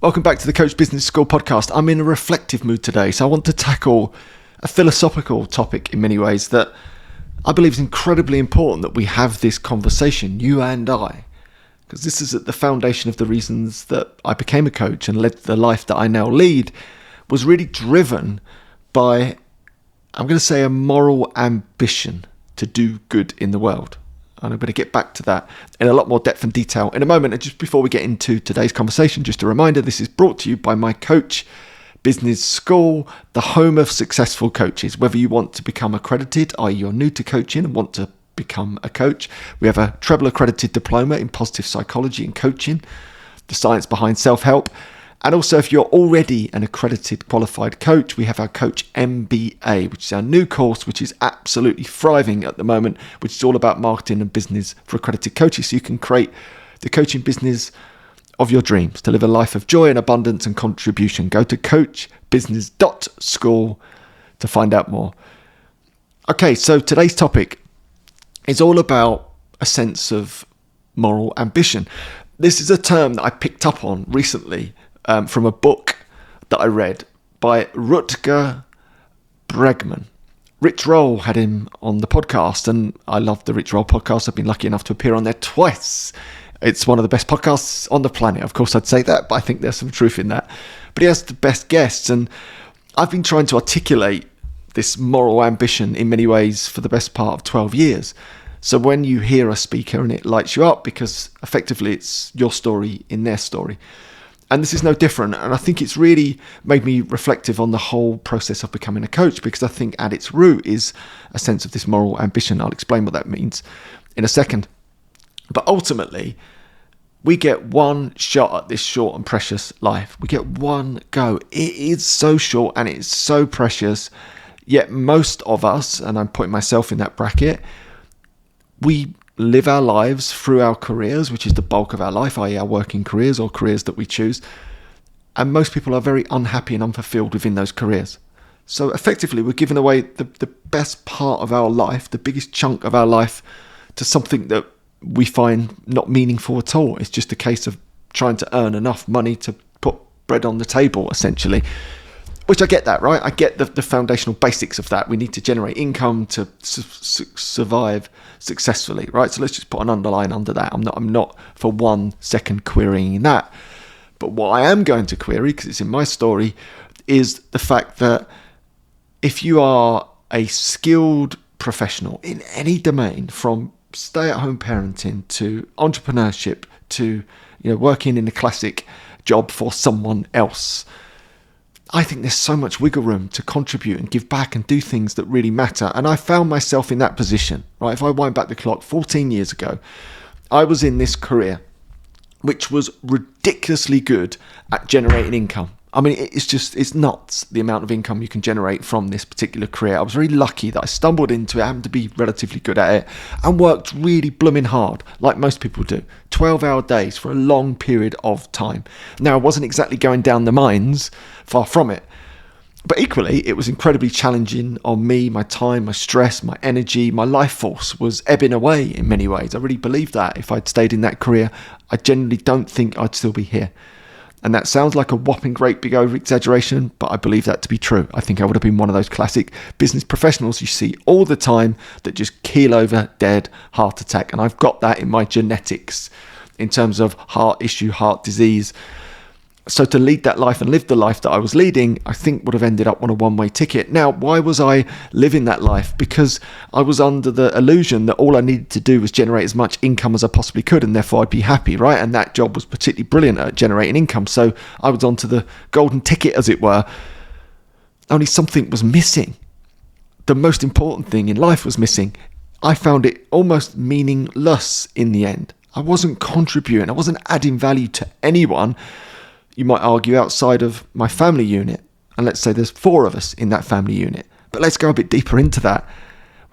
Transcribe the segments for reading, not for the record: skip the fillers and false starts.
Welcome back to the Coach Business School podcast. I'm in a reflective mood today, so I want to tackle a philosophical topic in many ways that I believe is incredibly important that we have this conversation, you and I, because this is at the foundation of the reasons that I became a coach and led the life that I now lead, was really driven by, I'm going to say, a moral ambition to do good in the world. And I'm going to get back to that in a lot more depth and detail in a moment. And just before we get into today's conversation, just a reminder, this is brought to you by my Coach Business School, the home of successful coaches. Whether you want to become accredited, i.e. you're new to coaching and want to become a coach, we have a treble accredited diploma in positive psychology and coaching, the science behind self-help. And also, if you're already an accredited qualified coach, we have our Coach MBA, which is our new course, which is absolutely thriving at the moment, which is all about marketing and business for accredited coaches. So you can create the coaching business of your dreams to live a life of joy and abundance and contribution. Go to coachbusiness.school to find out more. Okay, so today's topic is all about a sense of moral ambition. This is a term that I picked up on recently from a book that I read by Rutger Bregman. Rich Roll had him on the podcast, and I love the Rich Roll podcast. I've been lucky enough to appear on there twice. It's one of the best podcasts on the planet. Of course, I'd say that, but I think there's some truth in that. But he has the best guests, and I've been trying to articulate this moral ambition in many ways for the best part of 12 years. So when you hear a speaker and it lights you up, because effectively it's your story in their story. And this is no different. And I think it's really made me reflective on the whole process of becoming a coach, because I think at its root is a sense of this moral ambition. I'll explain what that means in a second. But ultimately, we get one shot at this short and precious life. We get one go. It is so short and it's so precious. Yet most of us, and I'm putting myself in that bracket, we live our lives through our careers, which is the bulk of our life, i.e. our working careers or careers that we choose. And most people are very unhappy and unfulfilled within those careers. So effectively, we're giving away the best part of our life, the biggest chunk of our life, to something that we find not meaningful at all. It's just a case of trying to earn enough money to put bread on the table, essentially. Which I get that, right? I get the foundational basics of that. We need to generate income to survive successfully, right? So let's just put an underline under that. I'm not for 1 second querying that. But what I am going to query, because it's in my story, is the fact that if you are a skilled professional in any domain, from stay-at-home parenting to entrepreneurship to working in a classic job for someone else, I think there's so much wiggle room to contribute and give back and do things that really matter. And I found myself in that position, right? If I wind back the clock 14 years ago, I was in this career, which was ridiculously good at generating income. I mean, it's nuts, the amount of income you can generate from this particular career. I was very lucky that I stumbled into it, happened to be relatively good at it, and worked really blooming hard, like most people do. 12-hour days for a long period of time. Now, I wasn't exactly going down the mines, far from it. But equally, it was incredibly challenging on me, my time, my stress, my energy, my life force was ebbing away in many ways. I really believe that if I'd stayed in that career, I genuinely don't think I'd still be here. And that sounds like a whopping great big over-exaggeration, but I believe that to be true. I think I would have been one of those classic business professionals you see all the time that just keel over dead, heart attack. And I've got that in my genetics in terms of heart issue, heart disease. So to lead that life and live the life that I was leading, I think would have ended up on a one-way ticket. Now, why was I living that life? Because I was under the illusion that all I needed to do was generate as much income as I possibly could, and therefore I'd be happy, right? And that job was particularly brilliant at generating income. So I was onto the golden ticket, as it were. Only something was missing. The most important thing in life was missing. I found it almost meaningless in the end. I wasn't contributing. I wasn't adding value to anyone. You might argue outside of my family unit, and let's say there's 4 of us in that family unit. But let's go a bit deeper into that.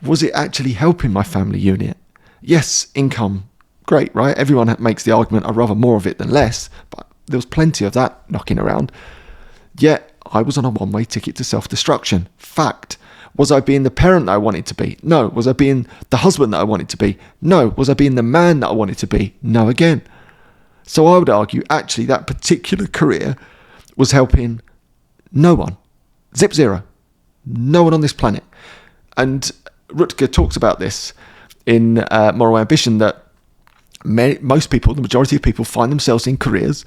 Was it actually helping my family unit? Yes, income, great, right? Everyone makes the argument, I'd rather more of it than less, but there was plenty of that knocking around. Yet, I was on a one-way ticket to self-destruction. Fact. Was I being the parent that I wanted to be? No. Was I being the husband that I wanted to be? No. Was I being the man that I wanted to be? No again. So I would argue, actually, that particular career was helping no one. Zip zero. No one on this planet. And Rutger talks about this in Moral Ambition, that most people, the majority of people, find themselves in careers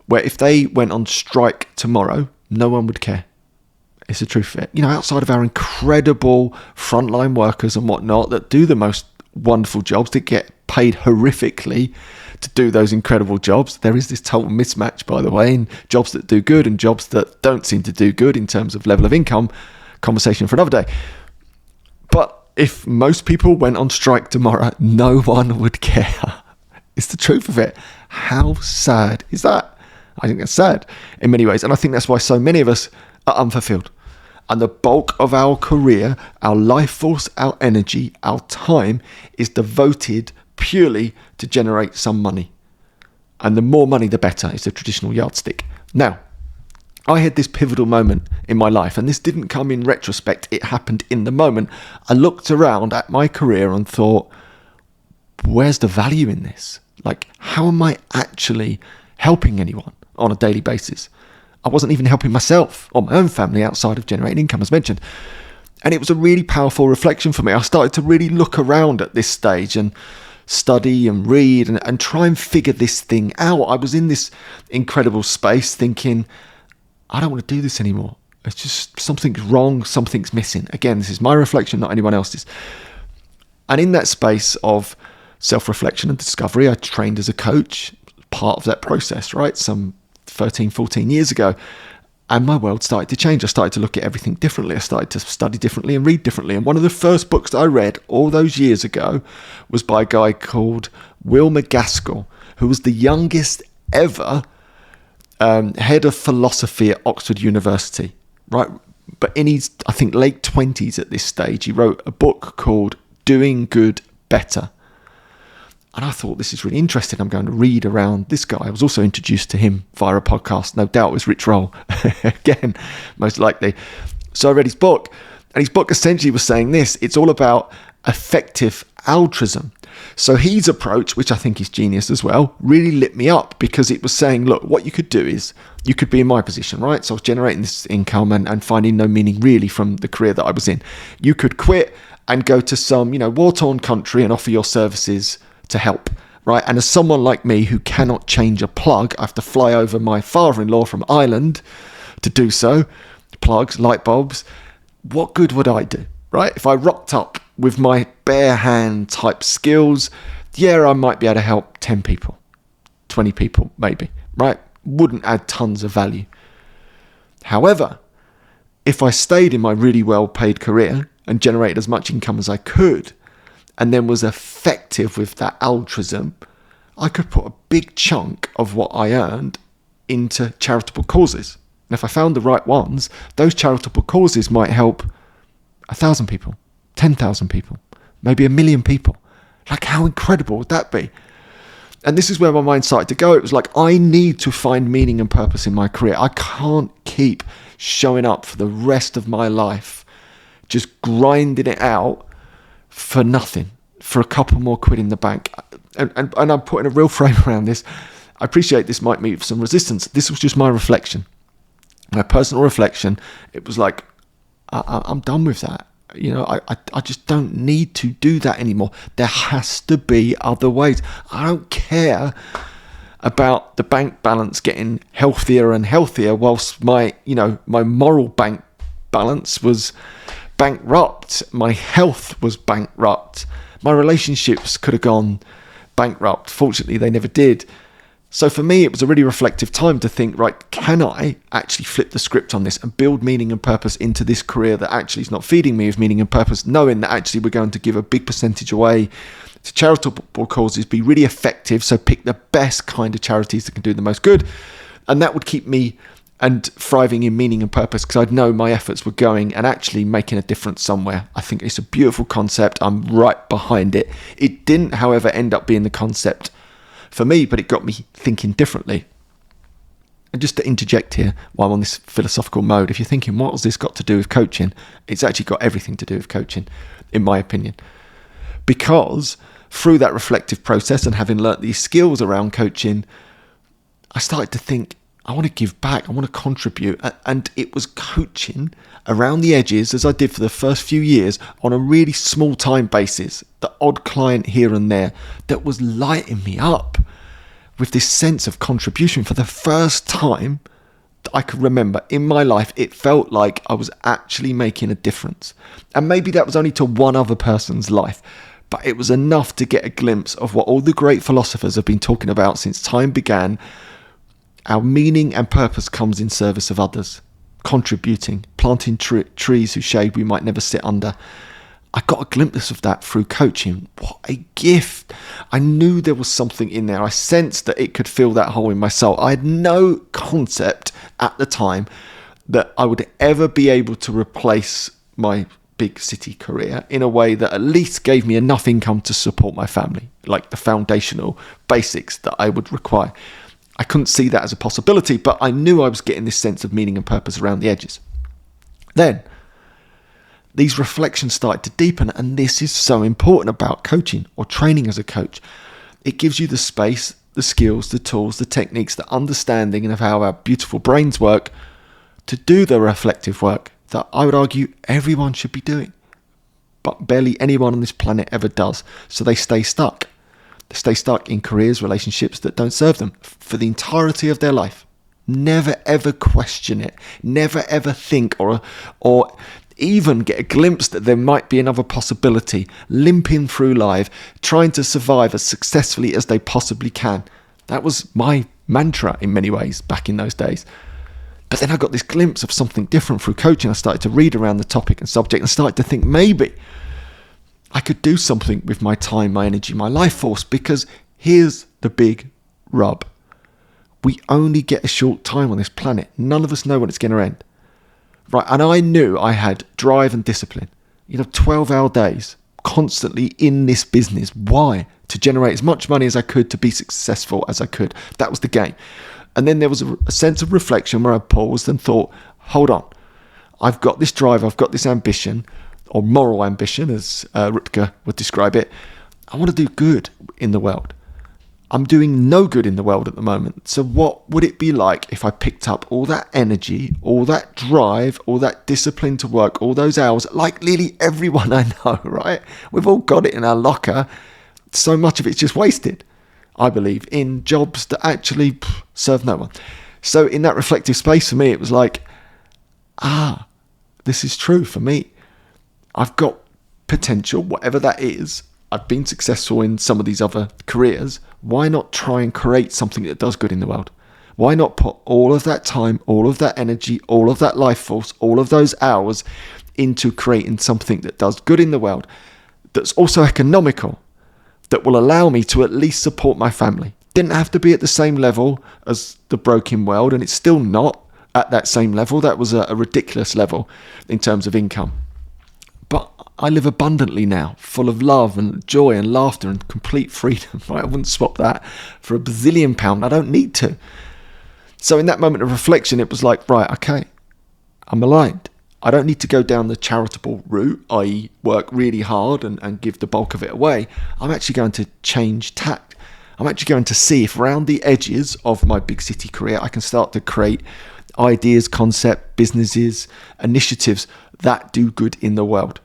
where if they went on strike tomorrow, no one would care. It's the truth of it. You know, outside of our incredible frontline workers and whatnot that do the most wonderful jobs, that get paid horrifically to do those incredible jobs, there is this total mismatch, by the way, in jobs that do good and jobs that don't seem to do good in terms of level of income. Conversation for another day. But if most people went on strike tomorrow, no one would care. It's the truth of it. How sad is that? I think that's sad in many ways. And I think that's why so many of us are unfulfilled. And the bulk of our career, our life force, our energy, our time is devoted purely to generate some money. And the more money, the better. It's a traditional yardstick. Now, I had this pivotal moment in my life, and this didn't come in retrospect. It happened in the moment. I looked around at my career and thought, where's the value in this? Like, how am I actually helping anyone on a daily basis? I wasn't even helping myself or my own family outside of generating income, as mentioned. And it was a really powerful reflection for me. I started to really look around at this stage and study and read and try and figure this thing out. I was in this incredible space thinking, I don't want to do this anymore. It's just something's wrong, something's missing. Again, this is my reflection, not anyone else's. And in that space of self-reflection and discovery, I trained as a coach, part of that process, right? Some 13, 14 years ago. And my world started to change. I started to look at everything differently. I started to study differently and read differently. And one of the first books that I read all those years ago was by a guy called Will McGaskill, who was the youngest ever head of philosophy at Oxford University, right? But in his, I think, late 20s at this stage, he wrote a book called Doing Good Better. And I thought, this is really interesting. I'm going to read around this guy. I was also introduced to him via a podcast. No doubt it was Rich Roll, again, most likely. So I read his book, and his book essentially was saying this: it's all about effective altruism. So his approach, which I think is genius as well, really lit me up, because it was saying, look, what you could do is, you could be in my position, right? So I was generating this income and finding no meaning really from the career that I was in. You could quit and go to some, war-torn country and offer your services to help, right? And as someone like me who cannot change a plug, I have to fly over my father-in-law from Ireland to do so. Plugs, light bulbs. What good would I do, right? If I rocked up with my bare hand type skills, I might be able to help 10 people, 20 people maybe, right? Wouldn't add tons of value. However, if I stayed in my really well-paid career and generated as much income as I could, and then was effective with that altruism, I could put a big chunk of what I earned into charitable causes. And if I found the right ones, those charitable causes might help 1,000 people, 10,000 people, maybe 1 million people. Like, how incredible would that be? And this is where my mind started to go. It was like, I need to find meaning and purpose in my career. I can't keep showing up for the rest of my life, just grinding it out for nothing, for a couple more quid in the bank. And I'm putting a real frame around this. I appreciate this might meet some resistance. This was just my reflection, my personal reflection. It was like, I'm done with that. I just don't need to do that anymore. There has to be other ways. I don't care about the bank balance getting healthier and healthier whilst my moral bank balance was bankrupt. My health was bankrupt. My relationships could have gone bankrupt. Fortunately, they never did. So for me, it was a really reflective time to think, right, can I actually flip the script on this and build meaning and purpose into this career that actually is not feeding me with meaning and purpose, knowing that actually we're going to give a big percentage away to charitable causes, be really effective. So pick the best kind of charities that can do the most good. And that would keep me and thriving in meaning and purpose, because I'd know my efforts were going and actually making a difference somewhere. I think it's a beautiful concept. I'm right behind it. It didn't, however, end up being the concept for me, but it got me thinking differently. And just to interject here while I'm on this philosophical mode, if you're thinking, what has this got to do with coaching? It's actually got everything to do with coaching, in my opinion. Because through that reflective process and having learnt these skills around coaching, I started to think, I want to give back, I want to contribute. And it was coaching around the edges, as I did for the first few years, on a really small time basis, the odd client here and there, that was lighting me up with this sense of contribution. For the first time that I could remember in my life, it felt like I was actually making a difference. And maybe that was only to one other person's life, but it was enough to get a glimpse of what all the great philosophers have been talking about since time began. Our meaning and purpose comes in service of others, contributing, planting trees whose shade we might never sit under. I got a glimpse of that through coaching. What a gift. I knew there was something in there. I sensed that it could fill that hole in my soul. I had no concept at the time that I would ever be able to replace my big city career in a way that at least gave me enough income to support my family, like the foundational basics that I would require. I couldn't see that as a possibility, but I knew I was getting this sense of meaning and purpose around the edges. Then, these reflections started to deepen, and this is so important about coaching or training as a coach. It gives you the space, the skills, the tools, the techniques, the understanding of how our beautiful brains work to do the reflective work that I would argue everyone should be doing, but barely anyone on this planet ever does. So they stay stuck. They stay stuck in careers, relationships that don't serve them for the entirety of their life. Never ever question it. Never ever think or even get a glimpse that there might be another possibility, limping through life, trying to survive as successfully as they possibly can. That was my mantra in many ways back in those days. But then I got this glimpse of something different through coaching. I started to read around the topic and subject and started to think maybe I could do something with my time, my energy, my life force, because here's the big rub. We only get a short time on this planet. None of us know when it's going to end. Right, and I knew I had drive and discipline. 12-hour days, constantly in this business. Why? To generate as much money as I could, to be successful as I could. That was the game. And then there was a sense of reflection where I paused and thought, hold on. I've got this drive, I've got this ambition, or moral ambition, as Rutger would describe it. I want to do good in the world. I'm doing no good in the world at the moment. So what would it be like if I picked up all that energy, all that drive, all that discipline to work, all those hours, like nearly everyone I know, right? We've all got it in our locker. So much of it's just wasted, I believe, in jobs that actually serve no one. So in that reflective space for me, it was like, this is true for me. I've got potential, whatever that is. I've been successful in some of these other careers. Why not try and create something that does good in the world? Why not put all of that time, all of that energy, all of that life force, all of those hours into creating something that does good in the world, that's also economical, that will allow me to at least support my family? Didn't have to be at the same level as the broken world, and it's still not at that same level. That was a ridiculous level in terms of income. But I live abundantly now, full of love and joy and laughter and complete freedom. I wouldn't swap that for a bazillion pound. I don't need to. So in that moment of reflection, it was like, right, okay, I'm aligned. I don't need to go down the charitable route, i.e. work really hard and give the bulk of it away. I'm actually going to change tack. I'm actually going to see if around the edges of my big city career, I can start to create ideas, concept, businesses, initiatives that do good in the world,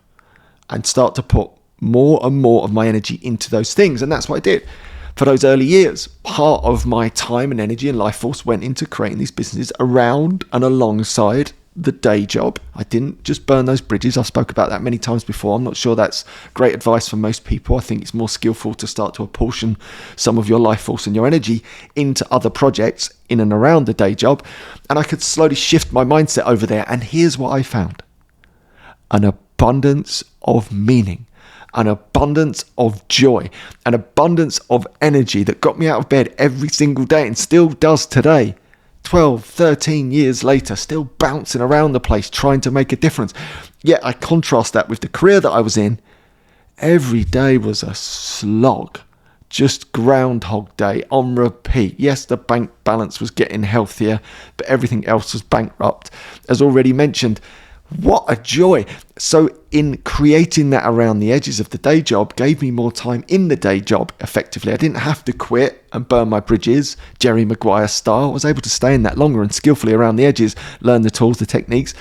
and start to put more and more of my energy into those things. And that's what I did for those early years. Part of my time and energy and life force went into creating these businesses around and alongside the day job. I didn't just burn those bridges. I spoke about that many times before. I'm not sure that's great advice for most people. I think it's more skillful to start to apportion some of your life force and your energy into other projects in and around the day job. And I could slowly shift my mindset over there. And here's what I found: an abundance of meaning, an abundance of joy, an abundance of energy that got me out of bed every single day and still does today. 12, 13 years later, still bouncing around the place trying to make a difference. Yet I contrast that with the career that I was in. Every day was a slog, just Groundhog Day on repeat. Yes, the bank balance was getting healthier, but everything else was bankrupt. As already mentioned, What a joy. So in creating that around the edges of the day job gave me more time in the day job effectively. I didn't have to quit and burn my bridges, Jerry Maguire style. I was able to stay in that longer and skillfully around the edges, learn the tools, the techniques,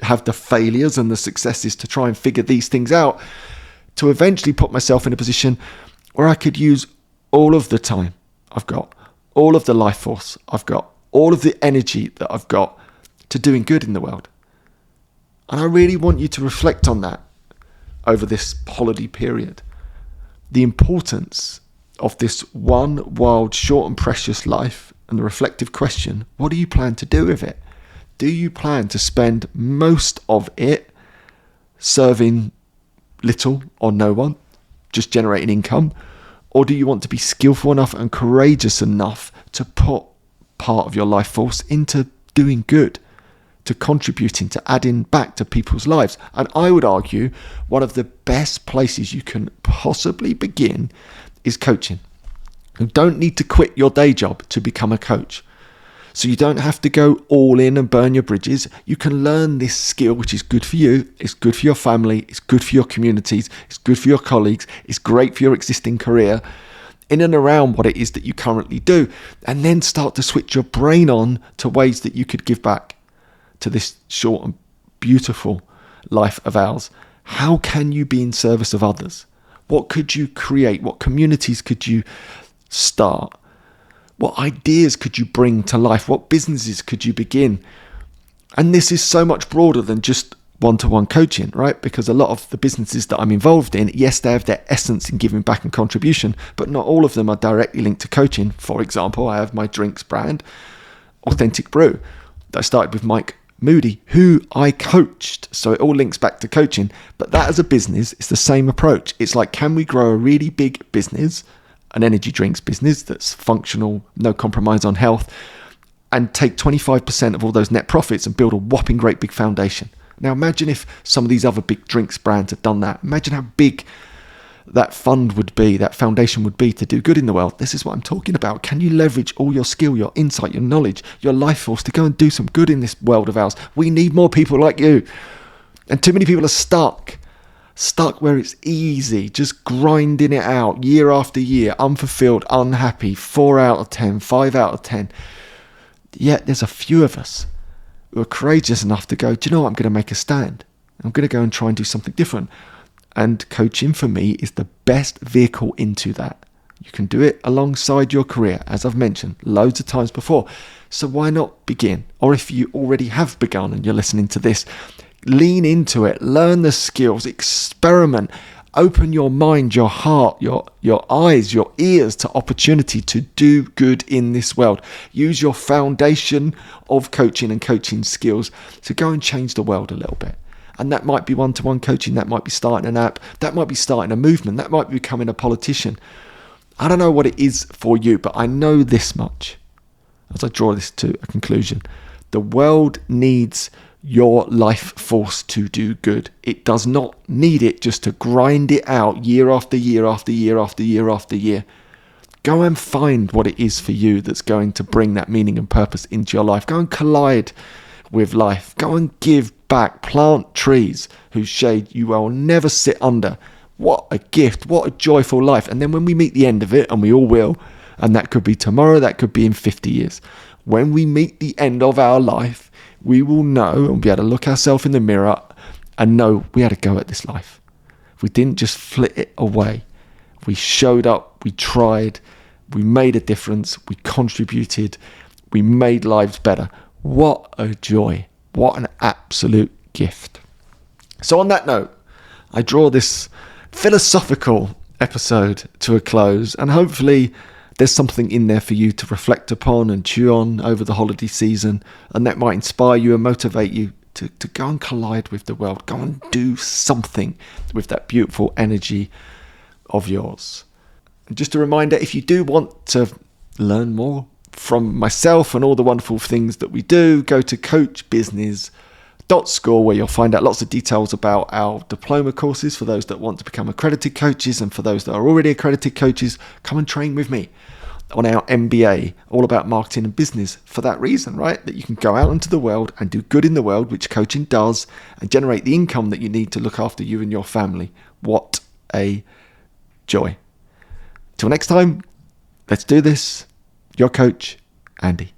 have the failures and the successes to try and figure these things out, to eventually put myself in a position where I could use all of the time I've got, all of the life force I've got, all of the energy that I've got to doing good in the world. And I really want you to reflect on that over this holiday period. The importance of this one wild, short and precious life, and the reflective question, what do you plan to do with it? Do you plan to spend most of it serving little or no one, just generating income? Or do you want to be skillful enough and courageous enough to put part of your life force into doing good, to contributing, to adding back to people's lives? And I would argue one of the best places you can possibly begin is coaching. You don't need to quit your day job to become a coach. So you don't have to go all in and burn your bridges. You can learn this skill, which is good for you. It's good for your family. It's good for your communities. It's good for your colleagues. It's great for your existing career, in and around what it is that you currently do. And then start to switch your brain on to ways that you could give back to this short and beautiful life of ours. How can you be in service of others? What could you create? What communities could you start? What ideas could you bring to life? What businesses could you begin? And this is so much broader than just one-to-one coaching, right? Because a lot of the businesses that I'm involved in, yes, they have their essence in giving back and contribution, but not all of them are directly linked to coaching. For example, I have my drinks brand, Authentic Brew, that I started with Mike Moody, who I coached. So it all links back to coaching. But that as a business, it's the same approach. It's like, can we grow a really big business, an energy drinks business that's functional, no compromise on health, and take 25% of all those net profits and build a whopping great big foundation? Now imagine if some of these other big drinks brands had done that. Imagine how big that fund would be, that foundation would be to do good in the world. This is what I'm talking about. Can you leverage all your skill, your insight, your knowledge, your life force to go and do some good in this world of ours? We need more people like you. And too many people are stuck where it's easy, just grinding it out year after year, unfulfilled, unhappy, 4 out of 10, 5 out of 10. Yet there's a few of us who are courageous enough to go, do you know what, I'm going to make a stand. I'm going to go and try and do something different. And coaching for me is the best vehicle into that. You can do it alongside your career, as I've mentioned loads of times before. So why not begin? Or if you already have begun and you're listening to this, lean into it, learn the skills, experiment, open your mind, your heart, your eyes, your ears to opportunity to do good in this world. Use your foundation of coaching and coaching skills to go and change the world a little bit. And that might be one-to-one coaching, that might be starting an app, that might be starting a movement, that might be becoming a politician. I don't know what it is for you, but I know this much as I draw this to a conclusion. The world needs your life force to do good. It does not need it just to grind it out year after year after year after year after year. Go and find what it is for you that's going to bring that meaning and purpose into your life. Go and collide with life. Go and give back. Plant trees whose shade you will never sit under. What a gift. What a joyful life. And then when we meet the end of it, and we all will, and that could be tomorrow, that could be in 50 years. When we meet the end of our life, we will know and be able to look ourselves in the mirror and know we had a go at this life. We didn't just flit it away. We showed up, we tried, we made a difference, we contributed, we made lives better. What a joy. What an absolute gift. So on that note, I draw this philosophical episode to a close, and hopefully there's something in there for you to reflect upon and chew on over the holiday season, and that might inspire you and motivate you to go and collide with the world. Go and do something with that beautiful energy of yours. And just a reminder, if you do want to learn more from myself and all the wonderful things that we do, go to coachbusiness.school, where you'll find out lots of details about our diploma courses for those that want to become accredited coaches, and for those that are already accredited coaches, come and train with me. on our MBA, all about marketing and business, for that reason, right? That you can go out into the world and do good in the world, which coaching does, and generate the income that you need to look after you and your family. What a joy. Till next time, let's do this. Your coach, Andy.